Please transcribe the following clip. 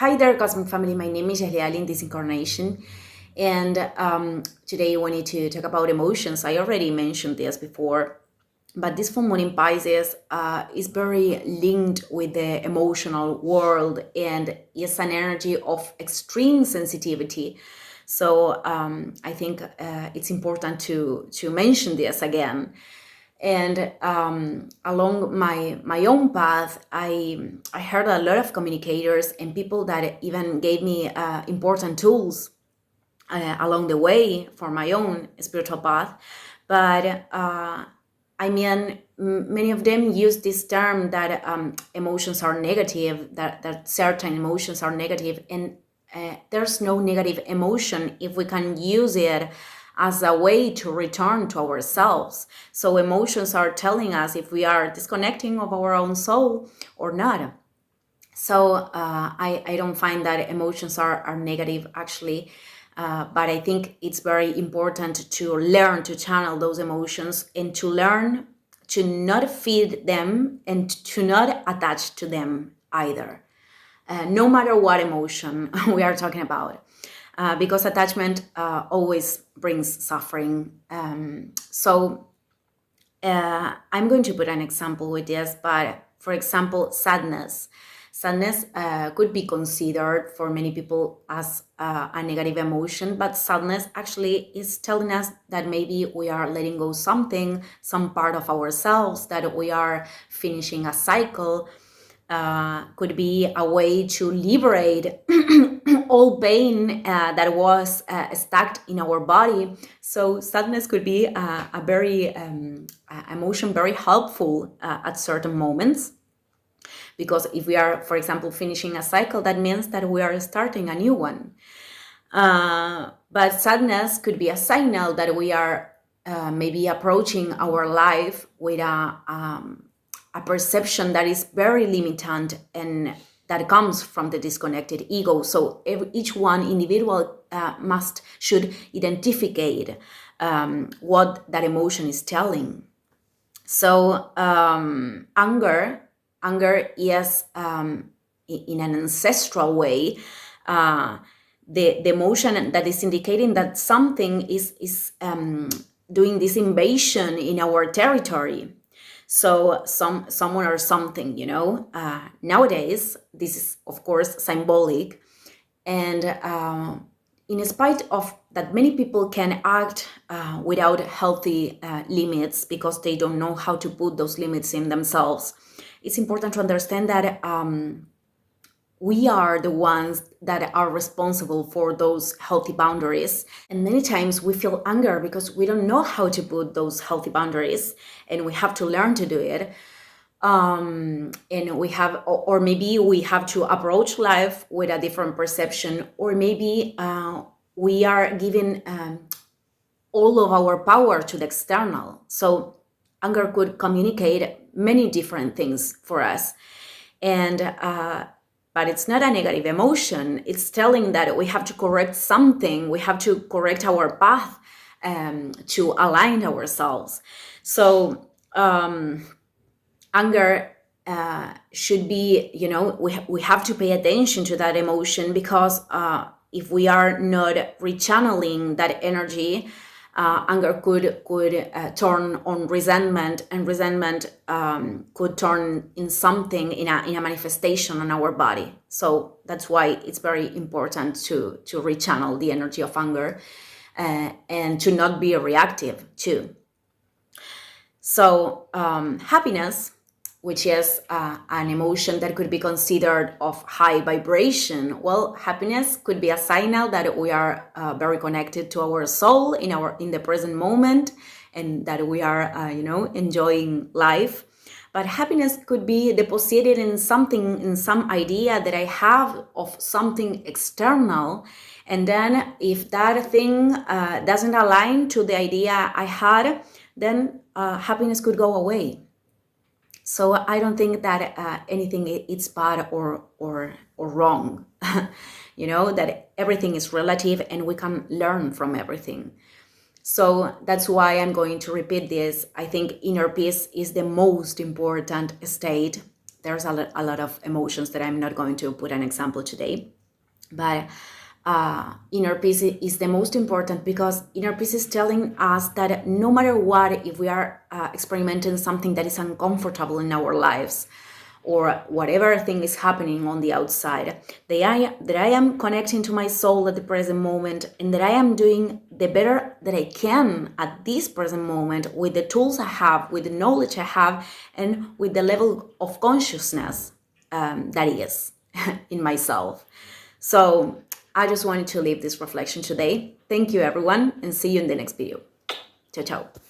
Hi there, Cosmic Family. My name is Jahlia in this incarnation. And today I wanted to talk about emotions. I already mentioned this before, but this full moon in Pisces is very linked with the emotional world and is an energy of extreme sensitivity. So I think it's important to mention this again. And along my own path, I heard a lot of communicators and people that even gave me important tools along the way for my own spiritual path. But I mean, many of them use this term that emotions are negative, that certain emotions are negative, and there's no negative emotion if we can use it as a way to return to ourselves. So emotions are telling us if we are disconnecting of our own soul or not. So I don't find that emotions are negative actually, but I think it's very important to learn to channel those emotions and to learn to not feed them and to not attach to them either, no matter what emotion we are talking about. Because attachment always brings suffering. I'm going to put an example with this, but for example, sadness. Sadness could be considered for many people as a negative emotion, but sadness actually is telling us that maybe we are letting go something, some part of ourselves, that we are finishing a cycle. Could be a way to liberate all pain that was stuck in our body. So sadness could be a very emotion, very helpful at certain moments. Because if we are, for example, finishing a cycle, that means that we are starting a new one. But sadness could be a signal that we are maybe approaching our life with a perception that is very limited and that comes from the disconnected ego. So each one individual should identify what that emotion is telling. So anger is in an ancestral way the emotion that is indicating that something is doing this invasion in our territory. So someone or something, nowadays this is of course symbolic, and in spite of that, many people can act without healthy limits because they don't know how to put those limits in themselves. It's important to understand that we are the ones that are responsible for those healthy boundaries. And many times we feel anger because we don't know how to put those healthy boundaries, and we have to learn to do it. And we have, or maybe we have to approach life with a different perception, or maybe we are giving all of our power to the external. So anger could communicate many different things for us. And but it's not a negative emotion. It's telling that we have to correct something. We have to correct our path to align ourselves. So anger should be, we have to pay attention to that emotion, because if we are not rechanneling that energy, anger could turn on resentment, and resentment could turn in something, in a manifestation on our body. So that's why it's very important to rechannel the energy of anger and to not be reactive too. So happiness, which is an emotion that could be considered of high vibration. Well, happiness could be a signal that we are very connected to our soul in the present moment, and that we are, enjoying life. But happiness could be deposited in something, in some idea that I have of something external. And then if that thing doesn't align to the idea I had, then happiness could go away. So I don't think that anything is bad or wrong. That everything is relative and we can learn from everything. So that's why I'm going to repeat this. I think inner peace is the most important state there's a lot of emotions that I'm not going to put an example today. But inner peace is the most important, because inner peace is telling us that no matter what, if we are experimenting something that is uncomfortable in our lives, or whatever thing is happening on the outside, that I am connecting to my soul at the present moment, and that I am doing the better that I can at this present moment with the tools I have, with the knowledge I have, and with the level of consciousness that is in myself. So I just wanted to leave this reflection today. Thank you, everyone, and see you in the next video. Ciao, ciao.